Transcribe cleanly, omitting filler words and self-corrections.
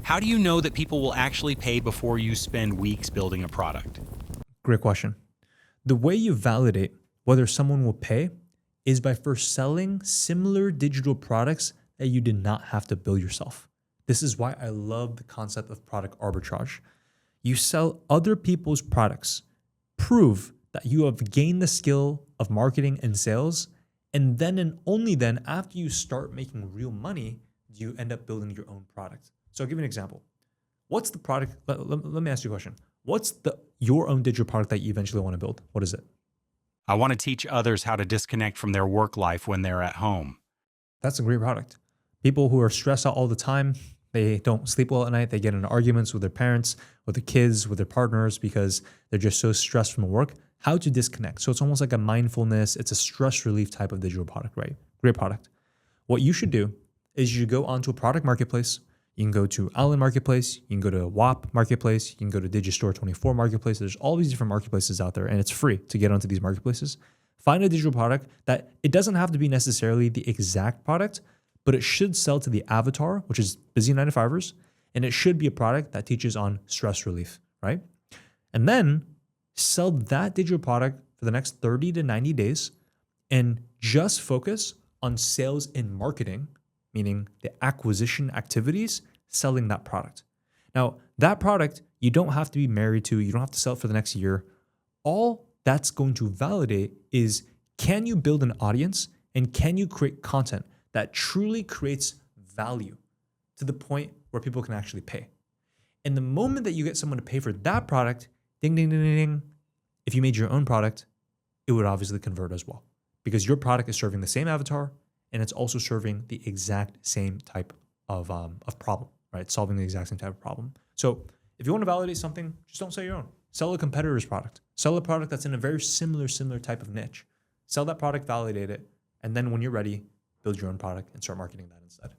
How do you know that people will actually pay before you spend weeks building a product? Great question. The way you validate whether someone will pay is by first selling similar digital products that you did not have to build yourself. This is why I love the concept of product arbitrage. You sell other people's products, prove that you have gained the skill of marketing and sales, and then and only then, after you start making real money, do you end up building your own product. So I'll give you an example. What's the product? Let me ask you a question. What's your own digital product that you eventually want to build? What is it? I want to teach others how to disconnect from their work life when they're at home. That's a great product. People who are stressed out all the time, they don't sleep well at night, they get into arguments with their parents, with their kids, with their partners because they're just so stressed from work. How to disconnect. So it's almost like a mindfulness, it's a stress relief type of digital product, right? Great product. What you should do is you should go onto a product marketplace. You can go to Allen Marketplace, you can go to WAP Marketplace, you can go to Digistore24 Marketplace. There's all these different marketplaces out there, and it's free to get onto these marketplaces. Find a digital product that it doesn't have to be necessarily the exact product, but it should sell to the avatar, which is busy 9-to-5ers, and it should be a product that teaches on stress relief, right? And then sell that digital product for the next 30 to 90 days and just focus on sales and marketing, meaning the acquisition activities, selling that product. Now, that product, you don't have to be married to, you don't have to sell it for the next year. All that's going to validate is, can you build an audience and can you create content that truly creates value to the point where people can actually pay? And the moment that you get someone to pay for that product, ding, ding, ding, ding, ding, if you made your own product, it would obviously convert as well because your product is serving the same avatar and it's also serving the exact same type of problem, right? Solving the exact same type of problem. So if you want to validate something, just don't sell your own. Sell a competitor's product. Sell a product that's in a very similar type of niche. Sell that product, validate it, and then when you're ready, build your own product and start marketing that instead.